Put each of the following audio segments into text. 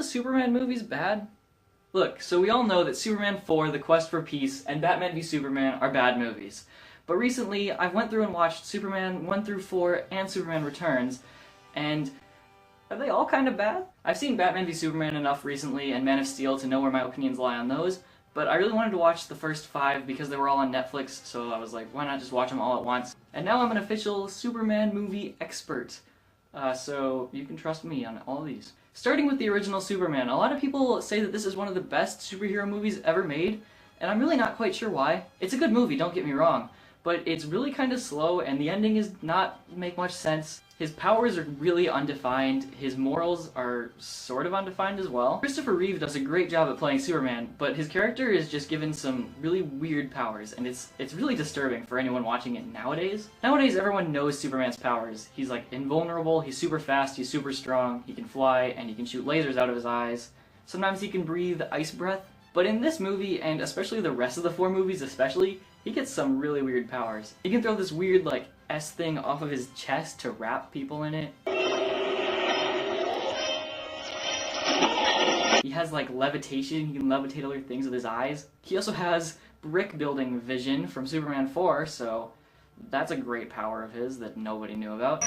the Superman movies bad? Look, so we all know that Superman 4, The Quest for Peace, and Batman v Superman are bad movies. But recently, I went through and watched Superman 1 through 4 and Superman Returns, and are they all kind of bad? I've seen Batman v Superman enough recently and Man of Steel to know where my opinions lie on those, but I really wanted to watch the first 5 because they were all on Netflix, so I was like, why not just watch them all at once? And now I'm an official Superman movie expert, so you can trust me on all of these. Starting with the original Superman, a lot of people say that this is one of the best superhero movies ever made, and I'm really not quite sure why. It's a good movie, don't get me wrong, but it's really kind of slow, and the ending does not make much sense. His powers are really undefined, his morals are sort of undefined as well. Christopher Reeve does a great job at playing Superman, but his character is just given some really weird powers, and it's really disturbing for anyone watching it nowadays. Nowadays, everyone knows Superman's powers. He's like invulnerable, he's super fast, he's super strong, he can fly, and he can shoot lasers out of his eyes. Sometimes he can breathe ice breath. But in this movie, and especially the rest of the 4 movies especially, he gets some really weird powers. He can throw this weird, like, S thing off of his chest to wrap people in it. He has, like, levitation. He can levitate other things with his eyes. He also has brick building vision from Superman 4, so that's a great power of his that nobody knew about.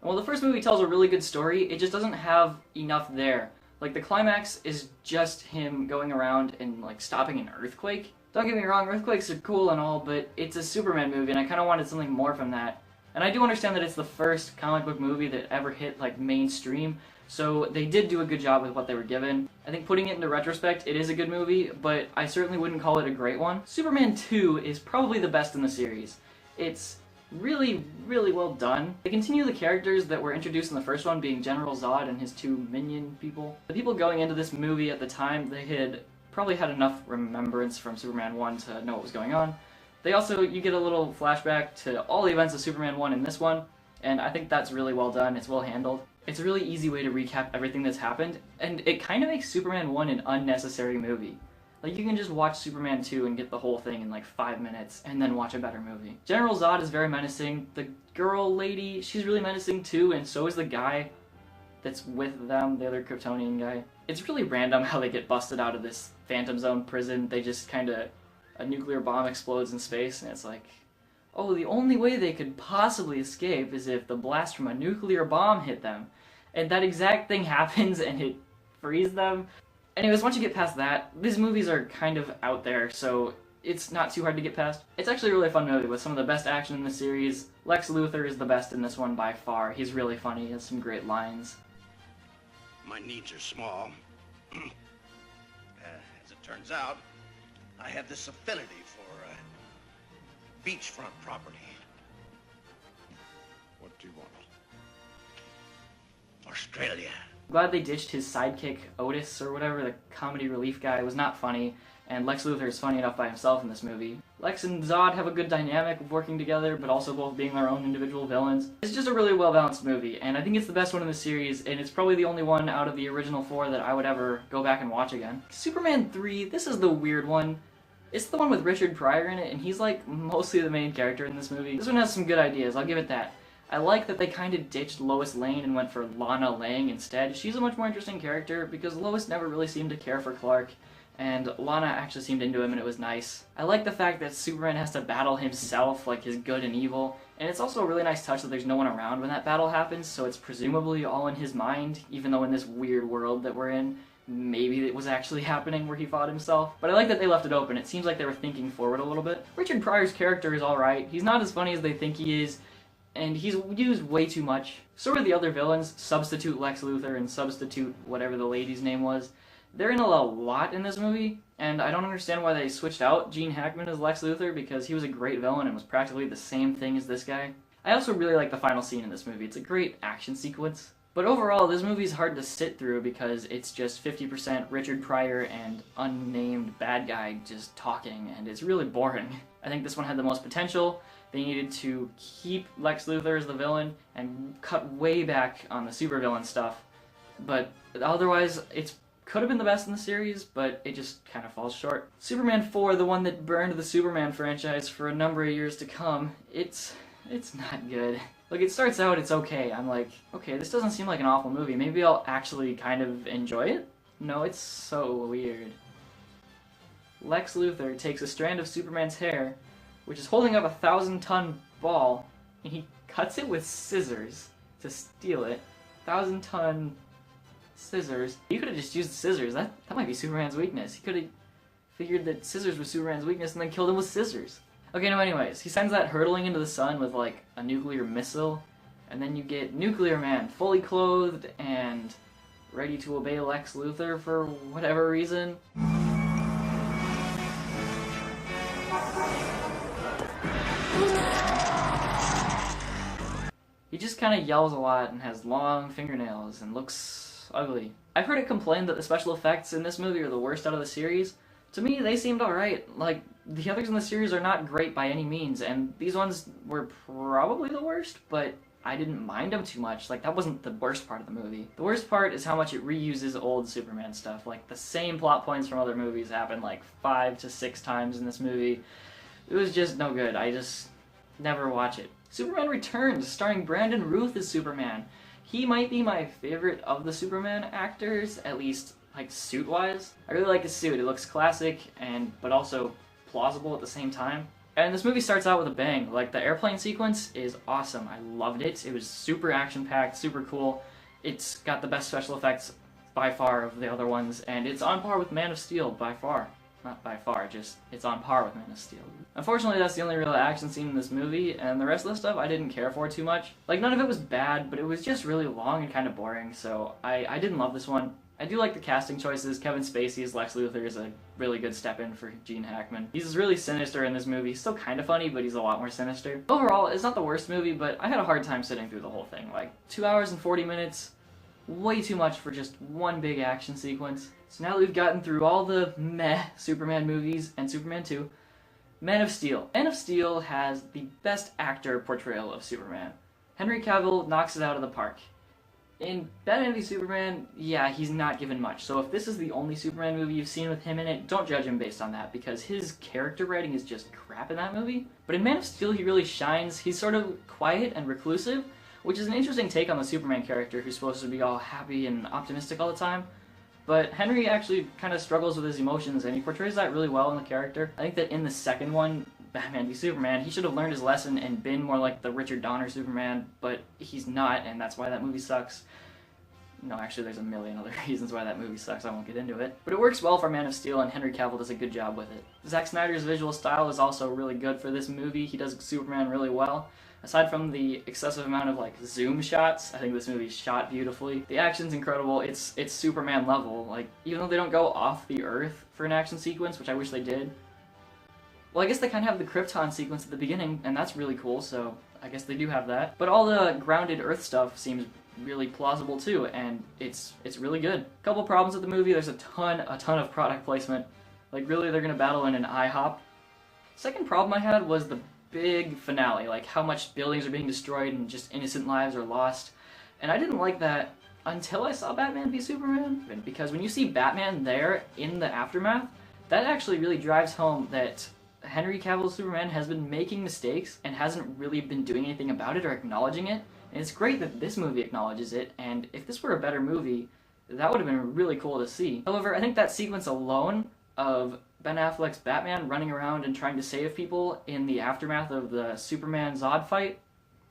Well, the first movie tells a really good story, it just doesn't have enough there. Like, the climax is just him going around and, like, stopping an earthquake. Don't get me wrong, earthquakes are cool and all, but it's a Superman movie, and I kind of wanted something more from that. And I do understand that it's the first comic book movie that ever hit, like, mainstream, so they did do a good job with what they were given. I think putting it into retrospect, it is a good movie, but I certainly wouldn't call it a great one. Superman 2 is probably the best in the series. It's really, really well done. They continue the characters that were introduced in the first one, being General Zod and his 2 minion people. The people going into this movie at the time, they had probably had enough remembrance from Superman 1 to know what was going on. They also, you get a little flashback to all the events of Superman 1 in this one, and I think that's really well done, it's well handled. It's a really easy way to recap everything that's happened, and it kind of makes Superman 1 an unnecessary movie. Like, you can just watch Superman 2 and get the whole thing in like 5 minutes, and then watch a better movie. General Zod is very menacing. The girl lady, she's really menacing too, and so is the guy that's with them, the other Kryptonian guy. It's really random how they get busted out of this Phantom Zone prison. They just kinda, a nuclear bomb explodes in space, and it's like, oh, the only way they could possibly escape is if the blast from a nuclear bomb hit them. And that exact thing happens, and it frees them. Anyways, once you get past that, these movies are kind of out there, so it's not too hard to get past. It's actually a really fun movie with some of the best action in the series. Lex Luthor is the best in this one by far. He's really funny, he has some great lines. My needs are small. As it turns out, I have this affinity for beachfront property. What do you want? Australia. Glad they ditched his sidekick, Otis, or whatever, the comedy relief guy, was not funny, and Lex Luthor is funny enough by himself in this movie. Lex and Zod have a good dynamic of working together, but also both being their own individual villains. It's just a really well-balanced movie, and I think it's the best one in the series, and it's probably the only one out of the original 4 that I would ever go back and watch again. Superman 3, this is the weird one. It's the one with Richard Pryor in it, and he's like mostly the main character in this movie. This one has some good ideas, I'll give it that. I like that they kind of ditched Lois Lane and went for Lana Lang instead. She's a much more interesting character because Lois never really seemed to care for Clark, and Lana actually seemed into him and it was nice. I like the fact that Superman has to battle himself, like his good and evil, and it's also a really nice touch that there's no one around when that battle happens, so it's presumably all in his mind, even though in this weird world that we're in, maybe it was actually happening where he fought himself. But I like that they left it open. It seems like they were thinking forward a little bit. Richard Pryor's character is alright. He's not as funny as they think he is, and he's used way too much. So are the other villains, Substitute Lex Luthor and Substitute whatever the lady's name was. They're in a lot in this movie, and I don't understand why they switched out Gene Hackman as Lex Luthor because he was a great villain and was practically the same thing as this guy. I also really like the final scene in this movie. It's a great action sequence. But overall, this movie's hard to sit through because it's just 50% Richard Pryor and unnamed bad guy just talking, and it's really boring. I think this one had the most potential. They needed to keep Lex Luthor as the villain and cut way back on the supervillain stuff. But otherwise, it could have been the best in the series, but it just kind of falls short. Superman 4, the one that burned the Superman franchise for a number of years to come, it's not good. Like, it starts out, it's okay. I'm like, okay, this doesn't seem like an awful movie. Maybe I'll actually kind of enjoy it? No, it's so weird. Lex Luthor takes a strand of Superman's hair, which is holding up a 1,000-ton ball, and he cuts it with scissors to steal it. 1,000-ton scissors. He could have just used scissors. That might be Superman's weakness. He could have figured that scissors was Superman's weakness and then killed him with scissors. Okay, no, anyways, he sends that hurtling into the sun with, like, a nuclear missile, and then you get Nuclear Man, fully clothed and ready to obey Lex Luthor for whatever reason. He just kind of yells a lot and has long fingernails and looks ugly. I've heard it complained that the special effects in this movie are the worst out of the series. To me, they seemed alright. Like, the others in the series are not great by any means, and these ones were probably the worst, but I didn't mind them too much. Like, that wasn't the worst part of the movie. The worst part is how much it reuses old Superman stuff. Like, the same plot points from other movies happen like 5 to 6 times in this movie. It was just no good. I just never watch it. Superman Returns, starring Brandon Routh as Superman. He might be my favorite of the Superman actors, at least, like, suit-wise. I really like his suit. It looks classic, but also plausible at the same time. And this movie starts out with a bang. Like, the airplane sequence is awesome. I loved it. It was super action-packed, super cool. It's got the best special effects by far of the other ones, and it's on par with Man of Steel by far. Not by far, just it's on par with Man of Steel. Unfortunately, that's the only real action scene in this movie, and the rest of the stuff I didn't care for too much. Like, none of it was bad, but it was just really long and kind of boring, so I didn't love this one. I do like the casting choices. Kevin Spacey as Lex Luthor is a really good step-in for Gene Hackman. He's really sinister in this movie. He's still kind of funny, but he's a lot more sinister. Overall, it's not the worst movie, but I had a hard time sitting through the whole thing. Like, 2 hours and 40 minutes, way too much for just one big action sequence. So now that we've gotten through all the meh Superman movies and Superman 2, Man of Steel. Man of Steel has the best actor portrayal of Superman. Henry Cavill knocks it out of the park. In Batman v Superman, yeah, he's not given much. So if this is the only Superman movie you've seen with him in it, don't judge him based on that, because his character writing is just crap in that movie. But in Man of Steel, he really shines. He's sort of quiet and reclusive, which is an interesting take on the Superman character, who's supposed to be all happy and optimistic all the time. But Henry actually kind of struggles with his emotions, and he portrays that really well in the character. I think that in the second one, Batman v Superman, he should have learned his lesson and been more like the Richard Donner Superman, but he's not, and that's why that movie sucks. No, actually, there's a million other reasons why that movie sucks. I won't get into it. But it works well for Man of Steel, and Henry Cavill does a good job with it. Zack Snyder's visual style is also really good for this movie. He does Superman really well. Aside from the excessive amount of, like, zoom shots, I think this movie's shot beautifully. The action's incredible. It's Superman level. Like, even though they don't go off the Earth for an action sequence, which I wish they did. Well, I guess they kind of have the Krypton sequence at the beginning, and that's really cool, so I guess they do have that. But all the grounded Earth stuff seems really plausible too, and it's really good. Couple problems with the movie: there's a ton of product placement. Like, really, they're gonna battle in an IHOP. Second problem I had was the big finale, like how much buildings are being destroyed and just innocent lives are lost. And I didn't like that until I saw Batman v Superman, because when you see Batman there in the aftermath, that actually really drives home that Henry Cavill's Superman has been making mistakes and hasn't really been doing anything about it or acknowledging it. And it's great that this movie acknowledges it, and if this were a better movie, that would have been really cool to see. However, I think that sequence alone of Ben Affleck's Batman running around and trying to save people in the aftermath of the Superman-Zod fight,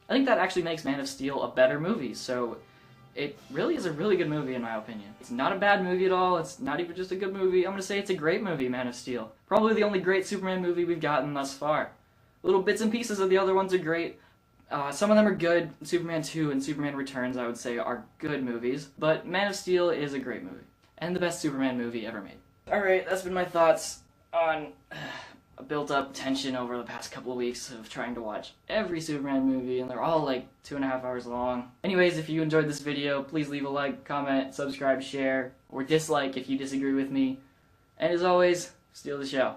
I think that actually makes Man of Steel a better movie, so it really is a really good movie in my opinion. It's not a bad movie at all, it's not even just a good movie. I'm gonna say it's a great movie, Man of Steel. Probably the only great Superman movie we've gotten thus far. Little bits and pieces of the other ones are great. Some of them are good. Superman 2 and Superman Returns, I would say, are good movies. But Man of Steel is a great movie. And the best Superman movie ever made. Alright, that's been my thoughts on a built-up tension over the past couple of weeks of trying to watch every Superman movie, and they're all like 2.5 hours long. Anyways, if you enjoyed this video, please leave a like, comment, subscribe, share, or dislike if you disagree with me. And as always, steal the show.